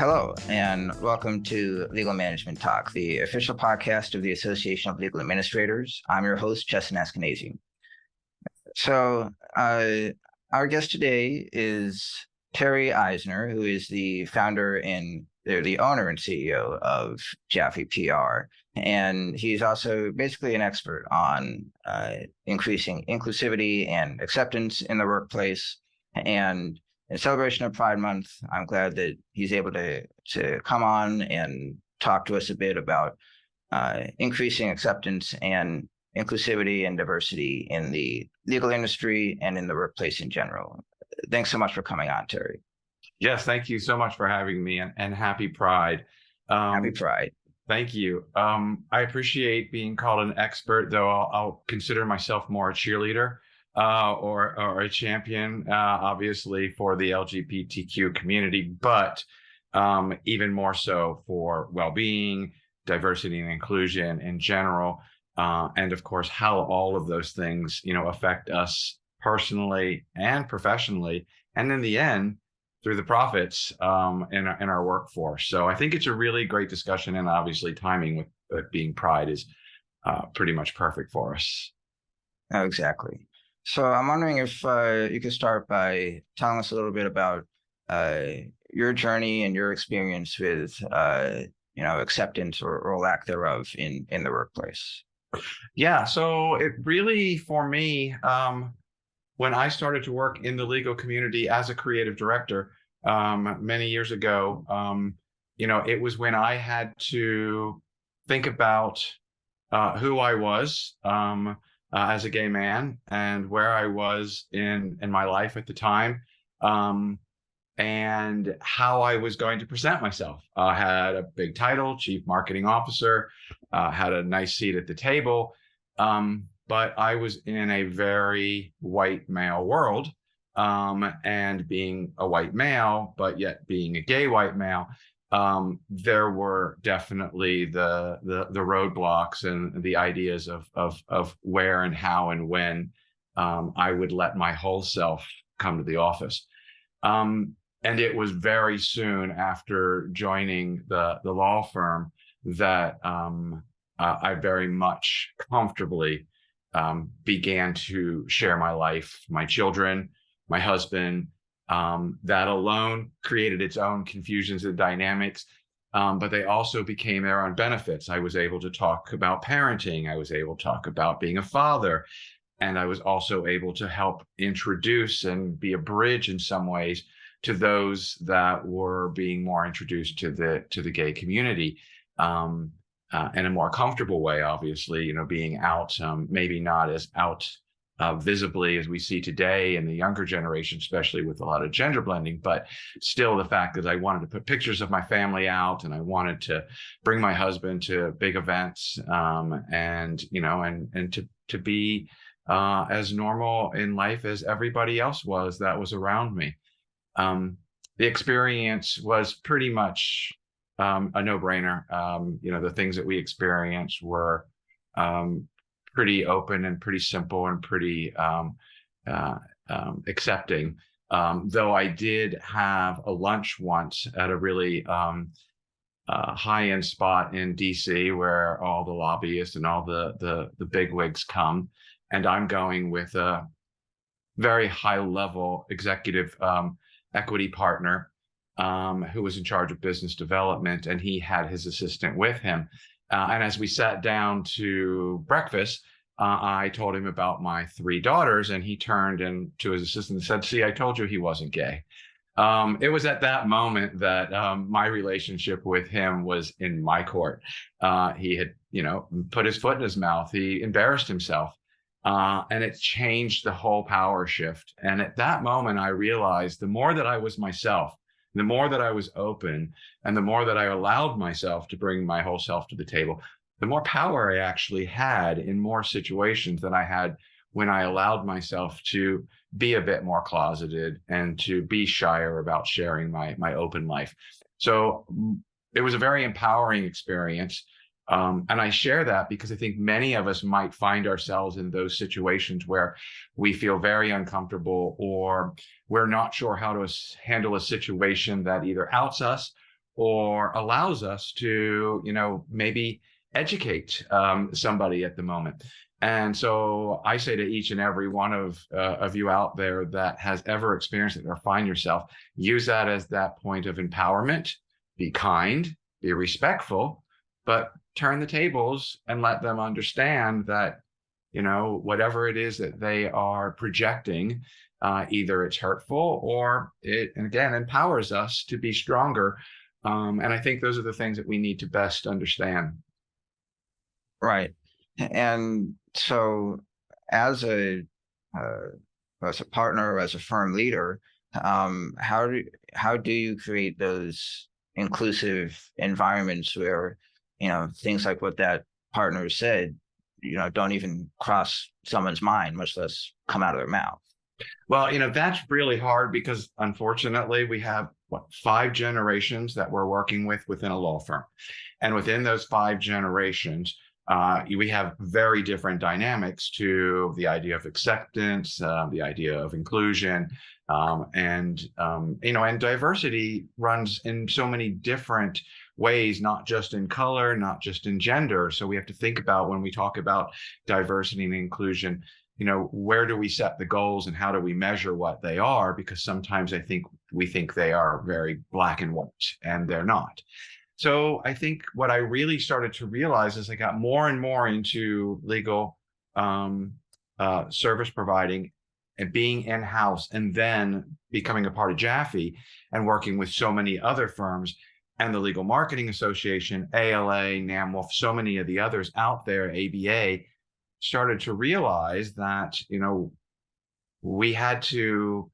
Hello, and welcome to Legal Management Talk, the official podcast of the Association of Legal Administrators. I'm your host, Justin Eskenazi. So, our guest today is Terry Isner, who is the founder and the owner and CEO of Jaffe PR. And he's also basically an expert on increasing inclusivity and acceptance in the workplace. And in celebration of Pride Month, I'm glad that he's able to come on and talk to us a bit about increasing acceptance and inclusivity and diversity in the legal industry and in the workplace in general. Thanks so much for coming on, Terry. Yes, thank you so much for having me, and happy Pride. Happy Pride. Thank you. I appreciate being called an expert, though I'll consider myself more a cheerleader or a champion, obviously, for the LGBTQ community, but even more so for well-being, diversity and inclusion in general, and of course, how all of those things, affect us personally and professionally, and in the end, through the profits in our workforce. So I think it's a really great discussion, and obviously timing with being Pride is pretty much perfect for us. Oh, exactly. So I'm wondering if you could start by telling us a little bit about your journey and your experience with acceptance or lack thereof in the workplace. Yeah, so it really, for me, when I started to work in the legal community as a creative director many years ago, it was when I had to think about who I was as a gay man and where I was in my life at the time, and how I was going to present myself. I had a big title, Chief Marketing Officer, had a nice seat at the table, but I was in a very white male world, and being a white male, but yet being a gay white male, there were definitely the roadblocks and the ideas of where and how and when I would let my whole self come to the office. And it was very soon after joining the law firm that I very much comfortably began to share my life, my children, my husband. That alone created its own confusions and dynamics, but they also became their own benefits. I was able to talk about parenting. I was able to talk about being a father. And I was also able to help introduce and be a bridge in some ways to those that were being more introduced to the gay community, in a more comfortable way, obviously, being out, maybe not as out visibly as we see today in the younger generation, especially with a lot of gender blending, but still the fact that I wanted to put pictures of my family out, and I wanted to bring my husband to big events, and to be as normal in life as everybody else was that was around me. The experience was pretty much a no-brainer. The things that we experienced were pretty open and pretty simple and pretty accepting. Though I did have a lunch once at a really high-end spot in DC where all the lobbyists and all the bigwigs come, and I'm going with a very high-level executive equity partner who was in charge of business development, and he had his assistant with him. And as we sat down to breakfast, I told him about my 3 daughters, and he turned to his assistant and said, "See, I told you he wasn't gay." It was at that moment that my relationship with him was in my court. He had, put his foot in his mouth. He embarrassed himself. And it changed the whole power shift. And at that moment, I realized the more that I was myself, the more that I was open, and the more that I allowed myself to bring my whole self to the table, the more power I actually had in more situations than I had when I allowed myself to be a bit more closeted and to be shyer about sharing my open life. So it was a very empowering experience. And I share that because I think many of us might find ourselves in those situations where we feel very uncomfortable, or we're not sure how to handle a situation that either outs us or allows us to, maybe educate somebody at the moment. And so I say to each and every one of you out there that has ever experienced it or find yourself, use that as that point of empowerment. Be kind, be respectful, but turn the tables and let them understand that, whatever it is that they are projecting, either it's hurtful or it, again, empowers us to be stronger. And I think those are the things that we need to best understand. Right. And so as a uh, as a partner, as a firm leader, how do you create those inclusive environments where, things like what that partner said, don't even cross someone's mind, much less come out of their mouth? Well, that's really hard because unfortunately we have 5 generations that we're working with within a law firm. And within those 5 generations, we have very different dynamics to the idea of acceptance, the idea of inclusion, and diversity runs in so many different ways, not just in color, not just in gender. So we have to think about, when we talk about diversity and inclusion, where do we set the goals and how do we measure what they are? Because sometimes I think we think they are very black and white, and they're not. So I think what I really started to realize as I got more and more into legal service providing and being in-house, and then becoming a part of Jaffe and working with so many other firms and the Legal Marketing Association, ALA, NAMWOLF, so many of the others out there, ABA, started to realize that, we had to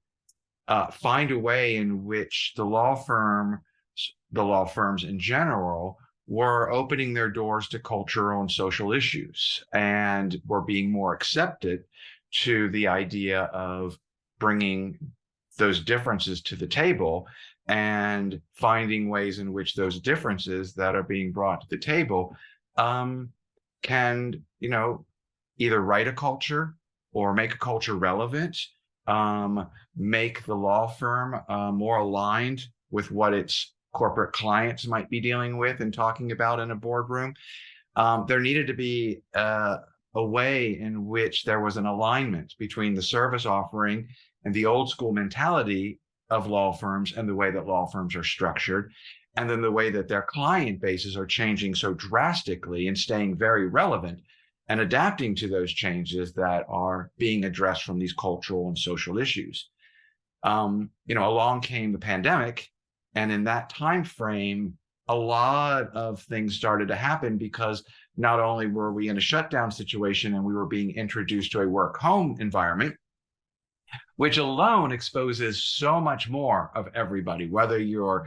find a way in which the law firms in general were opening their doors to cultural and social issues, and were being more accepted to the idea of bringing those differences to the table and finding ways in which those differences that are being brought to the table can, either write a culture or make a culture relevant, make the law firm more aligned with what its corporate clients might be dealing with and talking about in a boardroom. There needed to be a way in which there was an alignment between the service offering and the old school mentality of law firms and the way that law firms are structured, and then the way that their client bases are changing so drastically and staying very relevant and adapting to those changes that are being addressed from these cultural and social issues. Along came the pandemic, and in that time frame, a lot of things started to happen, because not only were we in a shutdown situation and we were being introduced to a work home environment, which alone exposes so much more of everybody, whether you're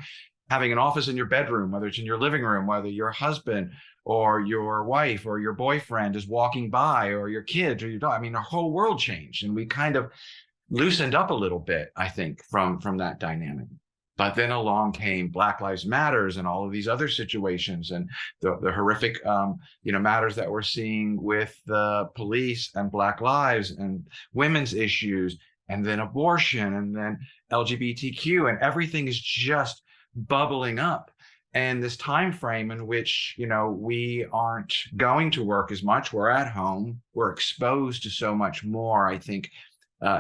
having an office in your bedroom, whether it's in your living room, whether your husband or your wife or your boyfriend is walking by, or your kids or your dog. I mean, our whole world changed, and we kind of loosened up a little bit, I think, from that dynamic. But then along came Black Lives Matters and all of these other situations, and the horrific, matters that we're seeing with the police and Black lives and women's issues, and then abortion, and then LGBTQ, and everything is just bubbling up. And this time frame in which, we aren't going to work as much, we're at home, we're exposed to so much more, I think,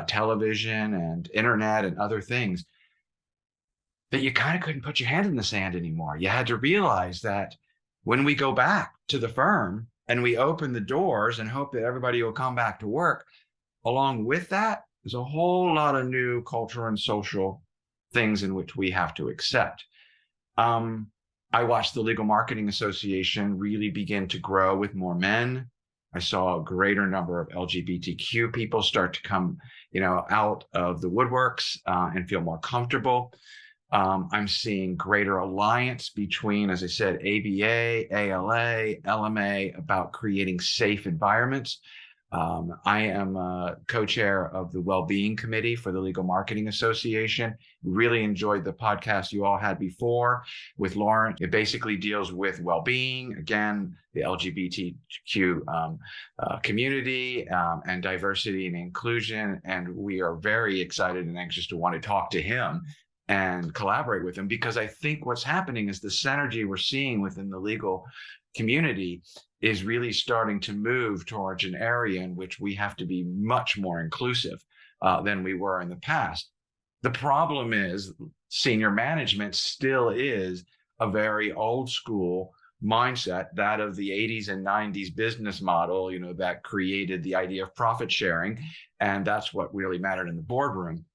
television and internet and other things, that you kind of couldn't put your hand in the sand anymore. You had to realize that when we go back to the firm and we open the doors and hope that everybody will come back to work, along with that, there's a whole lot of new cultural and social things in which we have to accept. I watched the Legal Marketing Association really begin to grow with more men. I saw a greater number of LGBTQ people start to come, out of the woodworks and feel more comfortable. I'm seeing greater alliance between, as I said, ABA, ALA, LMA, about creating safe environments. I am a co-chair of the Wellbeing Committee for the Legal Marketing Association. Really enjoyed the podcast you all had before with Lauren. It basically deals with well-being, again, the LGBTQ community, and diversity and inclusion. And we are very excited and anxious to want to talk to him and collaborate with them, because I think what's happening is the synergy we're seeing within the legal community is really starting to move towards an area in which we have to be much more inclusive than we were in the past. The problem is senior management still is a very old school mindset, that of the 80s and 90s business model, that created the idea of profit sharing. And that's what really mattered in the boardroom.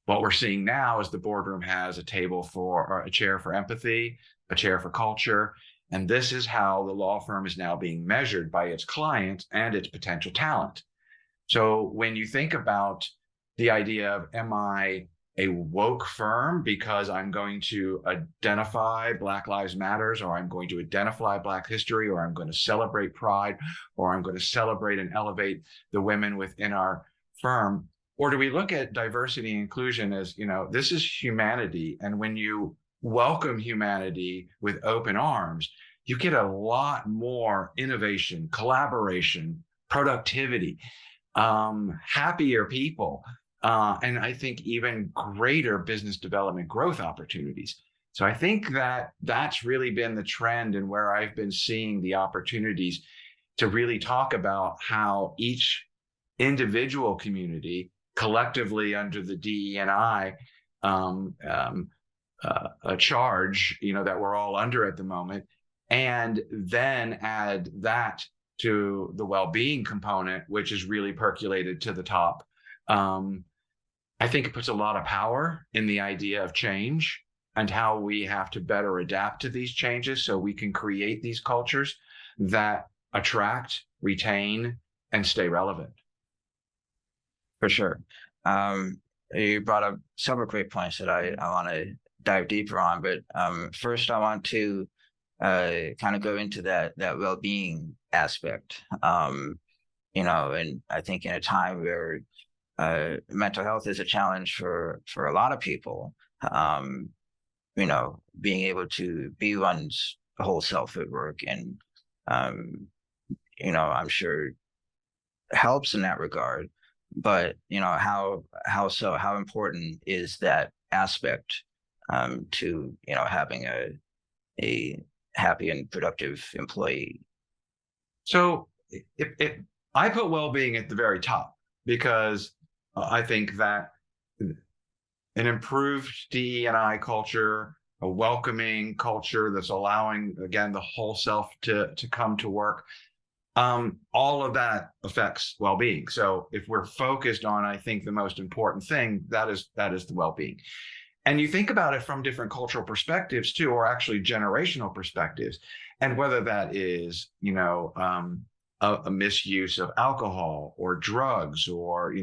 What we're seeing now is the boardroom has a chair for empathy, a chair for culture. And this is how the law firm is now being measured by its clients and its potential talent. So when you think about the idea of, am I a woke firm because I'm going to identify Black Lives Matters, or I'm going to identify Black history, or I'm going to celebrate pride, or I'm going to celebrate and elevate the women within our firm? Or do we look at diversity and inclusion as, this is humanity. And when you welcome humanity with open arms, you get a lot more innovation, collaboration, productivity, happier people, and I think even greater business development growth opportunities. So I think that that's really been the trend, and where I've been seeing the opportunities to really talk about how each individual community collectively under the DE&I a charge, that we're all under at the moment, and then add that to the well-being component, which is really percolated to the top. I think it puts a lot of power in the idea of change and how we have to better adapt to these changes so we can create these cultures that attract, retain, and stay relevant. For sure. You brought up several great points that I want to dive deeper on, but first I want to kind of go into that well-being aspect. And I think in a time where mental health is a challenge for a lot of people, being able to be one's whole self at work, and I'm sure helps in that regard. But how important is that aspect to having a happy and productive employee? So I put well-being at the very top, because I think that an improved DE&I culture, a welcoming culture that's allowing, again, the whole self to come to work, all of that affects well-being. So if we're focused on, I think, the most important thing, that is the well-being. And you think about it from different cultural perspectives too, or actually generational perspectives, and whether that is, a misuse of alcohol or drugs, or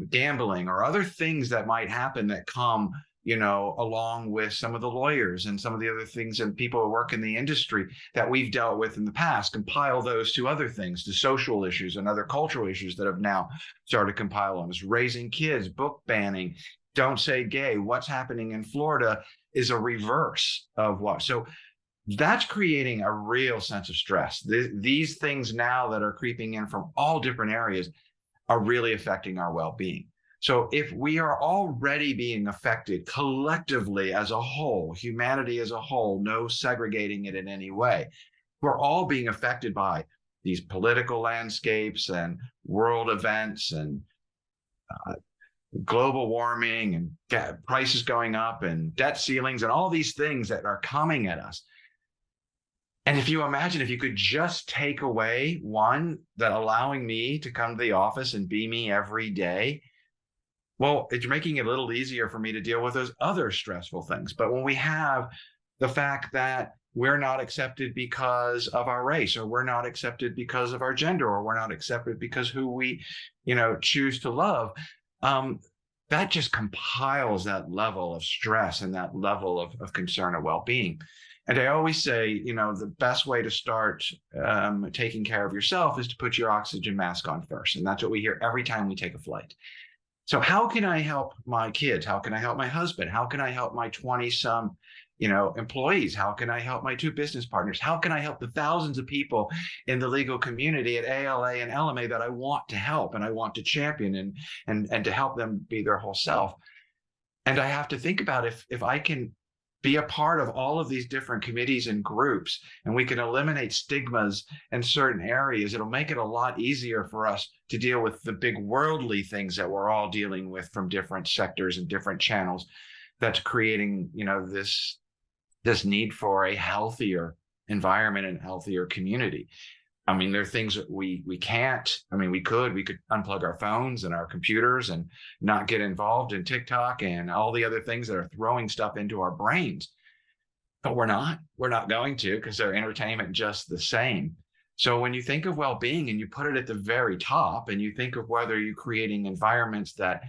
gambling, or other things that might happen that come along with some of the lawyers and some of the other things and people who work in the industry that we've dealt with in the past, compile those to other things, to social issues and other cultural issues that have now started to compile on us. Raising kids, book banning, don't say gay. What's happening in Florida is a reverse of what. So that's creating a real sense of stress. These things now that are creeping in from all different areas are really affecting our well-being. So if we are already being affected collectively as a whole, humanity as a whole, no segregating it in any way, we're all being affected by these political landscapes and world events and global warming and prices going up and debt ceilings and all these things that are coming at us. And if you imagine, if you could just take away one, that allowing me to come to the office and be me every day, well, it's making it a little easier for me to deal with those other stressful things. But when we have the fact that we're not accepted because of our race, or we're not accepted because of our gender, or we're not accepted because who we, choose to love, that just compiles that level of stress and that level of concern and well-being. And I always say, the best way to start taking care of yourself is to put your oxygen mask on first. And that's what we hear every time we take a flight. So how can I help my kids? How can I help my husband? How can I help my 20-some, employees? How can I help my 2 business partners? How can I help the thousands of people in the legal community at ALA and LMA that I want to help and I want to champion and to help them be their whole self? And I have to think about if I can be a part of all of these different committees and groups, and we can eliminate stigmas in certain areas, it'll make it a lot easier for us to deal with the big worldly things that we're all dealing with from different sectors and different channels. That's creating, this need for a healthier environment and healthier community. I mean, there are things that we can't. I mean, we could unplug our phones and our computers and not get involved in TikTok and all the other things that are throwing stuff into our brains. But we're not. We're not going to, because they're entertainment just the same. So when you think of well-being and you put it at the very top, and you think of whether you're creating environments that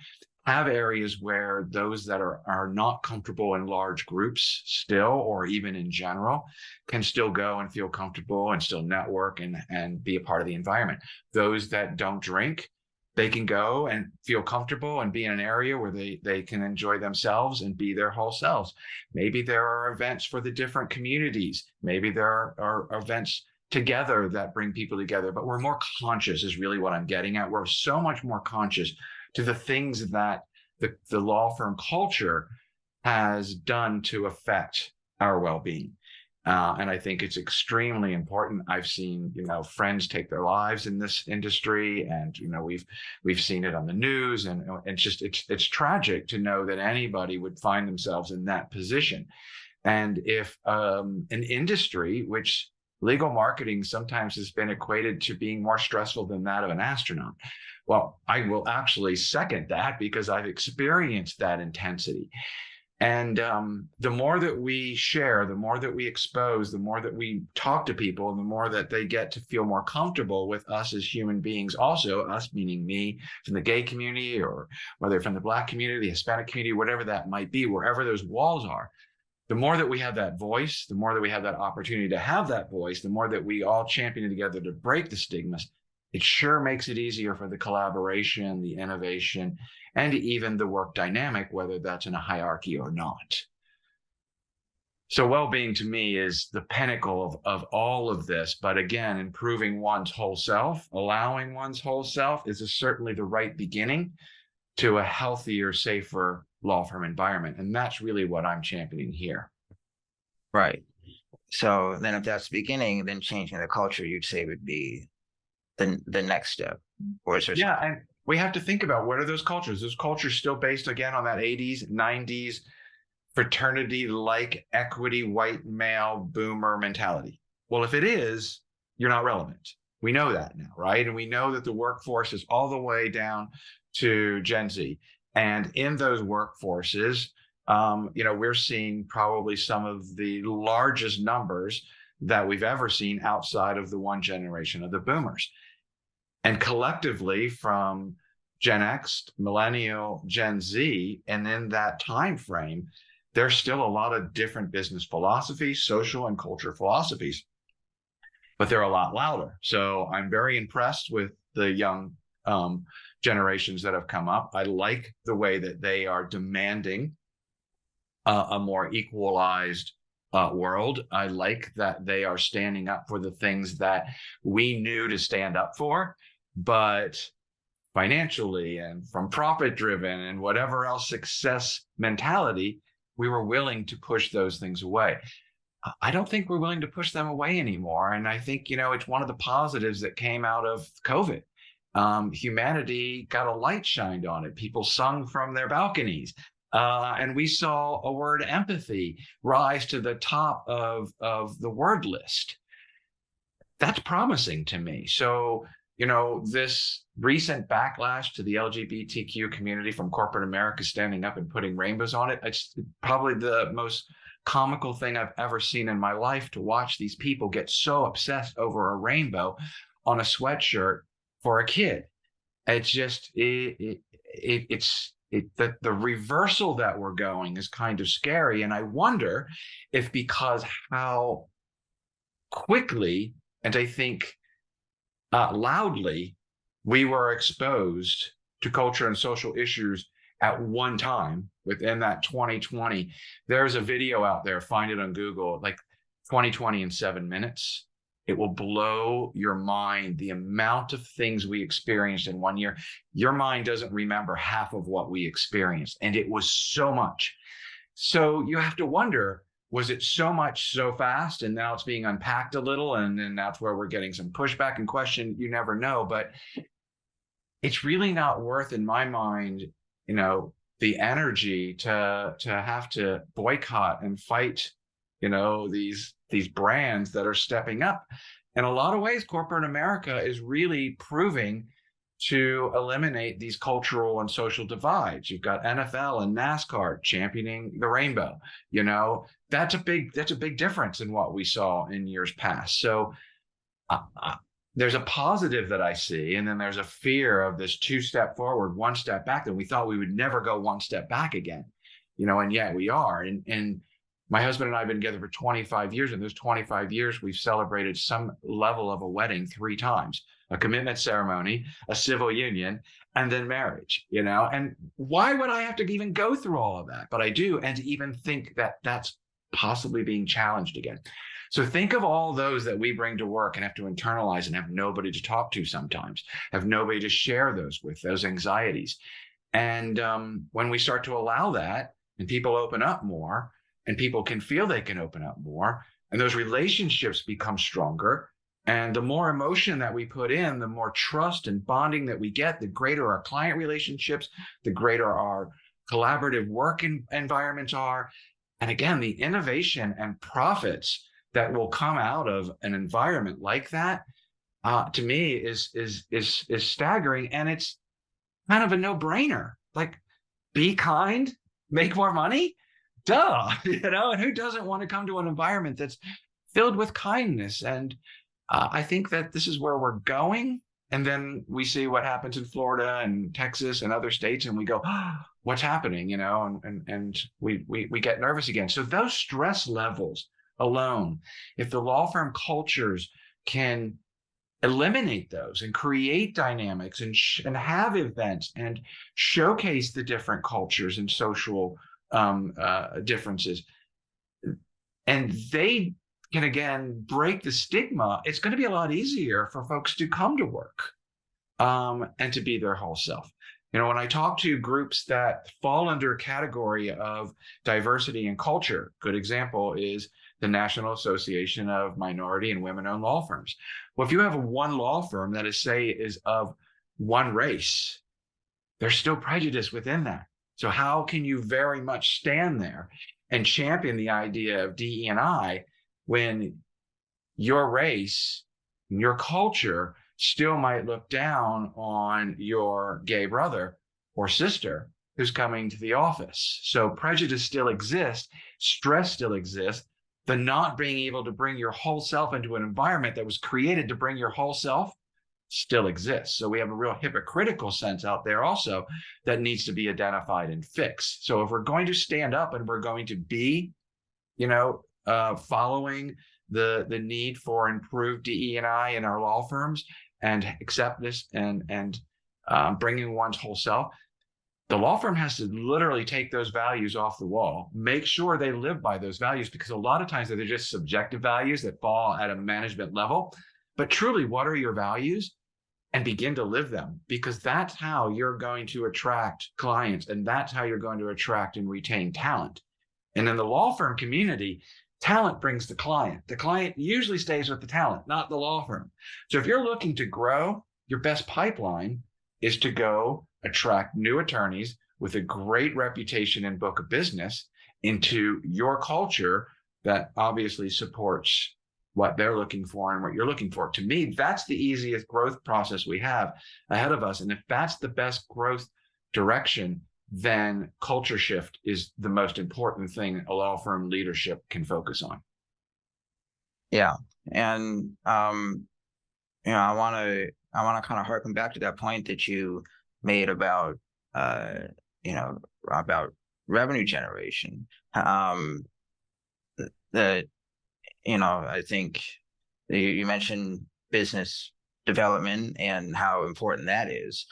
have areas where those that are not comfortable in large groups still, or even in general, can still go and feel comfortable and still network and be a part of the environment. Those that don't drink, they can go and feel comfortable and be in an area where they can enjoy themselves and be their whole selves. Maybe there are events for the different communities. Maybe there are events together that bring people together, but we're more conscious is really what I'm getting at. We're so much more conscious to the things that the law firm culture has done to affect our well-being. And I think it's extremely important. I've seen, friends take their lives in this industry, and we've seen it on the news, and it's tragic to know that anybody would find themselves in that position. And if an industry, which legal marketing sometimes has been equated to being more stressful than that of an astronaut. Well, I will actually second that, because I've experienced that intensity. And the more that we share, the more that we expose, the more that we talk to people, and the more that they get to feel more comfortable with us as human beings, also us meaning me from the gay community, or whether from the Black community, the Hispanic community, whatever that might be, wherever those walls are, the more that we have that voice, the more that we have that opportunity to have that voice, the more that we all champion together to break the stigmas, it sure makes it easier for the collaboration, the innovation, and even the work dynamic, whether that's in a hierarchy or not. So well-being to me is the pinnacle of all of this. But again, improving one's whole self, allowing one's whole self is certainly the right beginning to a healthier, safer law firm environment. And that's really what I'm championing here. Right. So then if that's the beginning, then changing the culture, you'd say, would be the next step. Or is there Yeah, and we have to think about, what are those cultures? Those cultures still based, again, on that 80s, 90s fraternity-like equity, white male boomer mentality. Well, if it is, you're not relevant. We know that now, right? And we know that the workforce is all the way down to Gen Z. And in those workforces, we're seeing probably some of the largest numbers that we've ever seen outside of the one generation of the boomers. And collectively, from Gen X, Millennial, Gen Z, and in that time frame, there's still a lot of different business philosophies, social and culture philosophies, but they're a lot louder. So I'm very impressed with the young generations that have come up. I like the way that they are demanding a more equalized world. I like that they are standing up for the things that we knew to stand up for, but financially and from profit driven and whatever else success mentality, we were willing to push those things away. I don't think we're willing to push them away anymore. And I think, it's one of the positives that came out of COVID. Humanity got a light shined on it. People sung from their balconies. And we saw a word empathy rise to the top of the word list. That's promising to me. So, this recent backlash to the LGBTQ community from corporate America standing up and putting rainbows on it, it's probably the most comical thing I've ever seen in my life, to watch these people get so obsessed over a rainbow on a sweatshirt for a kid. It's just, the reversal that we're going is kind of scary. And I wonder if, because how quickly, and I think loudly, we were exposed to culture and social issues at one time within that 2020. There's a video out there, find it on Google, like 2020 in 7 minutes. It will blow your mind, the amount of things we experienced in 1 year. Your mind doesn't remember half of what we experienced, and it was so much. So you have to wonder, was it so much so fast, and now it's being unpacked a little, and then that's where we're getting some pushback and question? You never know, but it's really not worth, in my mind, the energy to have to boycott and fight, these brands that are stepping up. In a lot of ways, corporate America is really proving to eliminate these cultural and social divides. You've got NFL and NASCAR championing the rainbow. That's a big difference in what we saw in years past. So there's a positive that I see, and then there's a fear of this 2-step forward, 1 step back, that we thought we would never go 1 step back again, and yet we are. And my husband and I have been together for 25 years, and those 25 years, we've celebrated some level of a wedding 3 times, a commitment ceremony, a civil union, and then marriage, and why would I have to even go through all of that? But I do, and to even think that that's possibly being challenged again. So think of all those that we bring to work and have to internalize and have nobody to talk to sometimes, have nobody to share those with, those anxieties. And when we start to allow that, and people open up more, and people can feel they can open up more, and those relationships become stronger, and the more emotion that we put in, the more trust and bonding that we get, the greater our client relationships, the greater our collaborative work environments are. And again, the innovation and profits that will come out of an environment like that, to me, is staggering, and it's kind of a no-brainer. Like, be kind, make more money, duh, And who doesn't want to come to an environment that's filled with kindness? And I think that this is where we're going. And then we see what happens in Florida and Texas and other states, and we go, oh, what's happening? And we get nervous again. So those stress levels alone, if the law firm cultures can eliminate those and create dynamics and have events and showcase the different cultures and social differences, and they can again break the stigma, it's going to be a lot easier for folks to come to work and to be their whole self. When I talk to groups that fall under a category of diversity and culture, good example is the National Association of Minority and Women-Owned Law Firms. Well, if you have one law firm that is of one race, there's still prejudice within that. So how can you very much stand there and champion the idea of DE&I when your race, your culture still might look down on your gay brother or sister who's coming to the office? So prejudice still exists, stress still exists. The not being able to bring your whole self into an environment that was created to bring your whole self still exists. So we have a real hypocritical sense out there also that needs to be identified and fixed. So if we're going to stand up and we're going to be, following the need for improved DE&I in our law firms and accept this and bringing one's whole self, the law firm has to literally take those values off the wall, make sure they live by those values, because a lot of times they're just subjective values that fall at a management level. But truly, what are your values? And begin to live them, because that's how you're going to attract clients, and that's how you're going to attract and retain talent. And in the law firm community, talent brings the client. The client usually stays with the talent, not the law firm. So if you're looking to grow, your best pipeline is to go attract new attorneys with a great reputation and book of business into your culture that obviously supports what they're looking for and what you're looking for. To me, that's the easiest growth process we have ahead of us. And if that's the best growth direction, then culture shift is the most important thing a law firm leadership can focus on. Yeah. And I want to kind of harken back to that point that you made about about revenue generation. I think you mentioned business development and how important that is.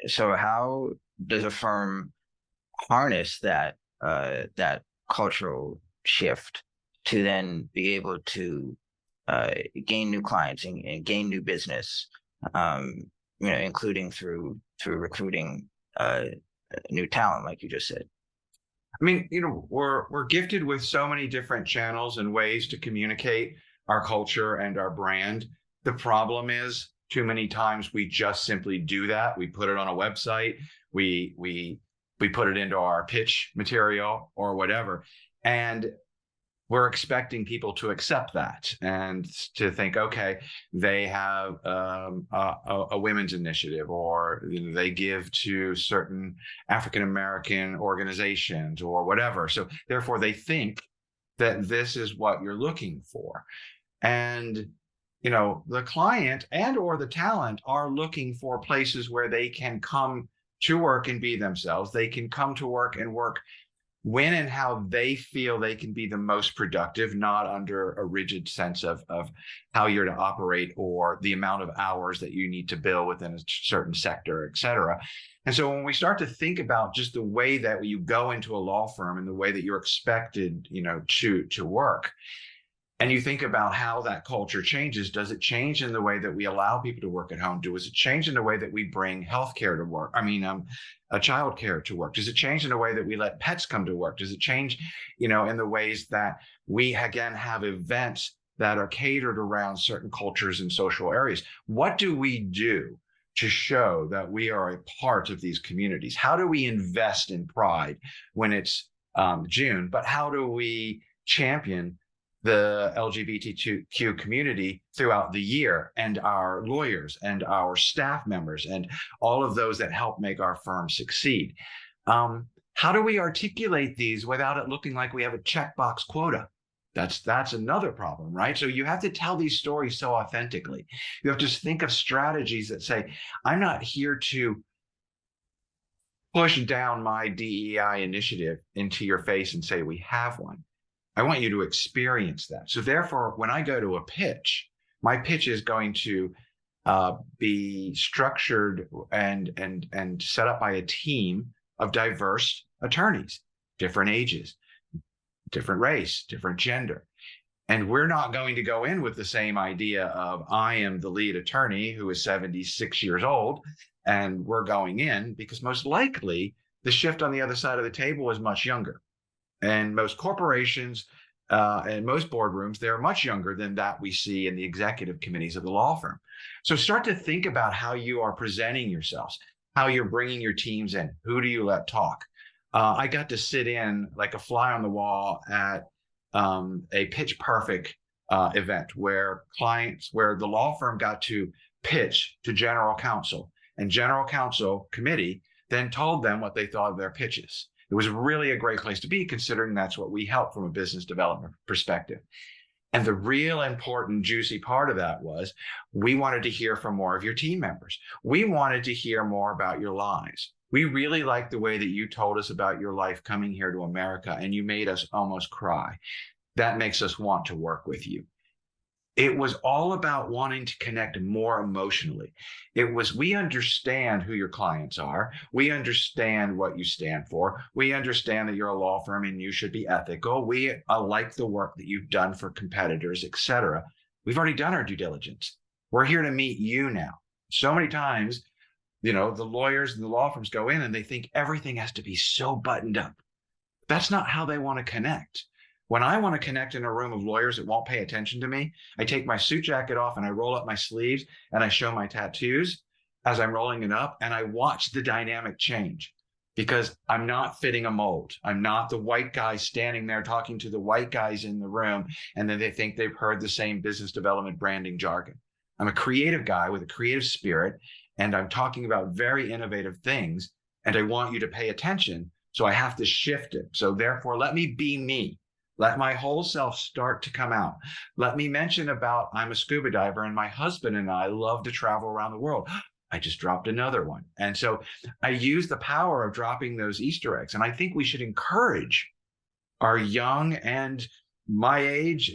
So how does a firm harness that cultural shift to then be able to gain new clients and gain new business, including through recruiting new talent, like you just said. I mean, we're gifted with so many different channels and ways to communicate our culture and our brand. The problem is too many times we just simply do that. We put it on a website, we put it into our pitch material or whatever, and we're expecting people to accept that and to think, okay, they have a women's initiative, or they give to certain African American organizations or whatever. So therefore, they think that this is what you're looking for, and the client and or the talent are looking for places where they can come to work and be themselves. They can come to work and work when and how they feel they can be the most productive, not under a rigid sense of how you're to operate or the amount of hours that you need to bill within a certain sector, et cetera. And so when we start to think about just the way that you go into a law firm and the way that you're expected, to work, and you think about how that culture changes, does it change in the way that we allow people to work at home? Does it change in the way that we bring healthcare to work? Childcare to work? Does it change in the way that we let pets come to work? Does it change, in the ways that we, again, have events that are catered around certain cultures and social areas? What do we do to show that we are a part of these communities? How do we invest in pride when it's June? But how do we champion the LGBTQ community throughout the year, and our lawyers and our staff members and all of those that help make our firm succeed? How do we articulate these without it looking like we have a checkbox quota? That's another problem, right? So you have to tell these stories so authentically. You have to think of strategies that say, I'm not here to push down my DEI initiative into your face and say we have one. I want you to experience that. So therefore, when I go to a pitch, my pitch is going to be structured and set up by a team of diverse attorneys, different ages, different race, different gender. And we're not going to go in with the same idea of, I am the lead attorney who is 76 years old, and we're going in, because most likely the shift on the other side of the table is much younger. And most corporations and most boardrooms, they're much younger than that we see in the executive committees of the law firm. So start to think about how you are presenting yourselves, how you're bringing your teams in. Who do you let talk? I got to sit in like a fly on the wall at a Pitch Perfect event where the law firm got to pitch to general counsel, and general counsel committee then told them what they thought of their pitches. It was really a great place to be, considering that's what we help from a business development perspective. And the real important, juicy part of that was we wanted to hear from more of your team members. We wanted to hear more about your lives. We really liked the way that you told us about your life coming here to America, and you made us almost cry. That makes us want to work with you. It was all about wanting to connect more emotionally. It was, we understand who your clients are. We understand what you stand for. We understand that you're a law firm and you should be ethical. We like the work that you've done for competitors, et cetera. We've already done our due diligence. We're here to meet you now. So many times, the lawyers and the law firms go in and they think everything has to be so buttoned up. That's not how they want to connect. When I want to connect in a room of lawyers that won't pay attention to me, I take my suit jacket off and I roll up my sleeves and I show my tattoos as I'm rolling it up, and I watch the dynamic change, because I'm not fitting a mold. I'm not the white guy standing there talking to the white guys in the room, and then they think they've heard the same business development branding jargon. I'm a creative guy with a creative spirit, and I'm talking about very innovative things, and I want you to pay attention. So I have to shift it. So therefore, let me be me. Let my whole self start to come out. Let me mention about, I'm a scuba diver and my husband and I love to travel around the world. I just dropped another one. And so I use the power of dropping those Easter eggs. And I think we should encourage our young and my age,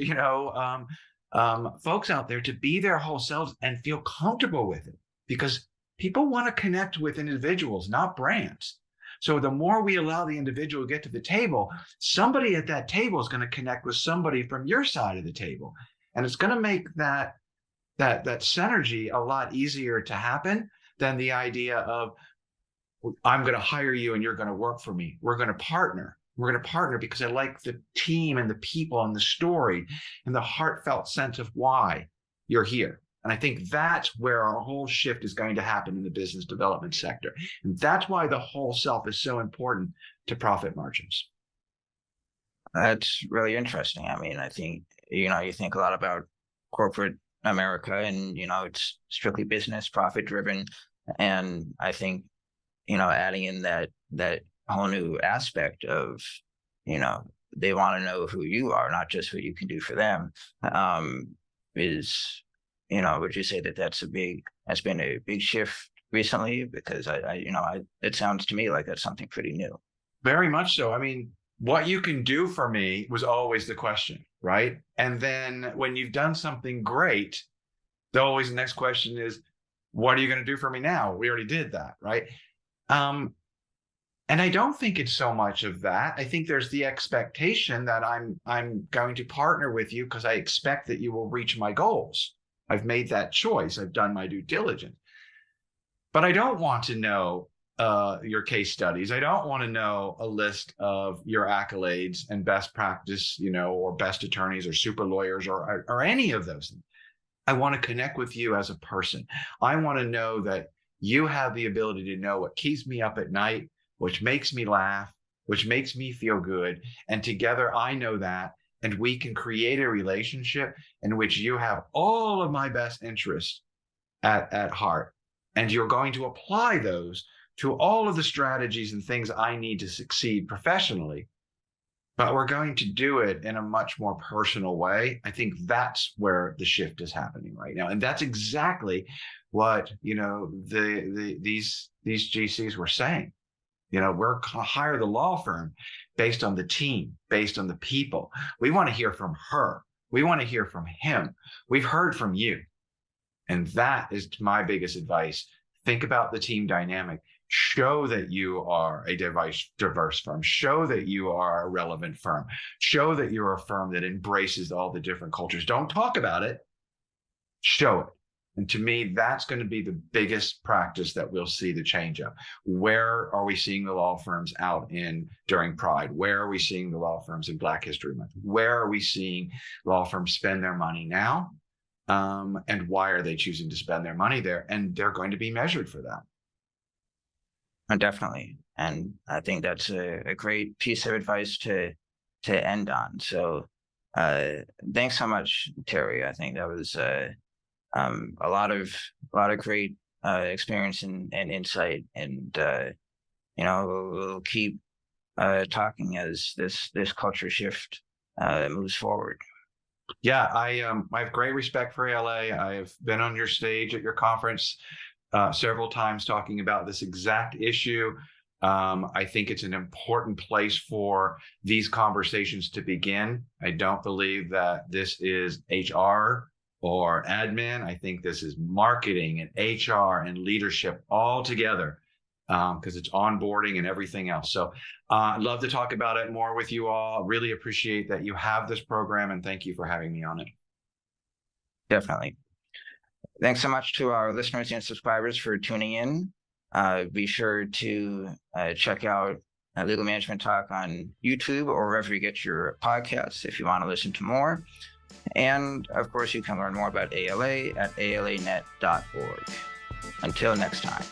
folks out there to be their whole selves and feel comfortable with it, because people want to connect with individuals, not brands. So the more we allow the individual to get to the table, somebody at that table is going to connect with somebody from your side of the table. And it's going to make that synergy a lot easier to happen than the idea of, I'm going to hire you and you're going to work for me. We're going to partner. We're going to partner because I like the team and the people and the story and the heartfelt sense of why you're here. And I think that's where our whole shift is going to happen in the business development sector. And that's why the whole self is so important to profit margins. That's really interesting. I mean, I think, you think a lot about corporate America and, it's strictly business, profit driven. And I think, adding in that whole new aspect of, they want to know who you are, not just what you can do for them, is, would you say that that's been a big shift recently? Because it sounds to me like that's something pretty new. Very much so. I mean, what you can do for me was always the question, right? And then when you've done something great, the next question is, what are you going to do for me now? We already did that, right? And I don't think it's so much of that. I think there's the expectation that I'm going to partner with you because I expect that you will reach my goals. I've made that choice. I've done my due diligence. But I don't want to know your case studies. I don't want to know a list of your accolades and best practice, or best attorneys or super lawyers or any of those things. I want to connect with you as a person. I want to know that you have the ability to know what keeps me up at night, which makes me laugh, which makes me feel good. And together I know that, and we can create a relationship in which you have all of my best interests at heart. And you're going to apply those to all of the strategies and things I need to succeed professionally. But we're going to do it in a much more personal way. I think that's where the shift is happening right now. And that's exactly what, these GCs were saying. We're going to hire the law firm based on the team, based on the people. We want to hear from her. We want to hear from him. We've heard from you. And that is my biggest advice. Think about the team dynamic. Show that you are a diverse firm. Show that you are a relevant firm. Show that you're a firm that embraces all the different cultures. Don't talk about it. Show it. And to me, that's going to be the biggest practice that we'll see the change of. Where are we seeing the law firms out in during Pride? Where are we seeing the law firms in Black History Month? Where are we seeing law firms spend their money now? And why are they choosing to spend their money there? And they're going to be measured for that. Definitely. And I think that's a great piece of advice to end on. So thanks so much, Terry. I think that was a lot of great experience and insight. And we'll keep talking as this culture shift moves forward. Yeah, I have great respect for ALA. I've been on your stage at your conference several times talking about this exact issue. I think it's an important place for these conversations to begin. I don't believe that this is HR or admin. I think this is marketing and HR and leadership all together, because it's onboarding and everything else. So I'd love to talk about it more with you all. Really appreciate that you have this program, and thank you for having me on it. Definitely. Thanks so much to our listeners and subscribers for tuning in. Be sure to check out Legal Management Talk on YouTube or wherever you get your podcasts if you want to listen to more. And of course, you can learn more about ALA at alanet.org. Until next time.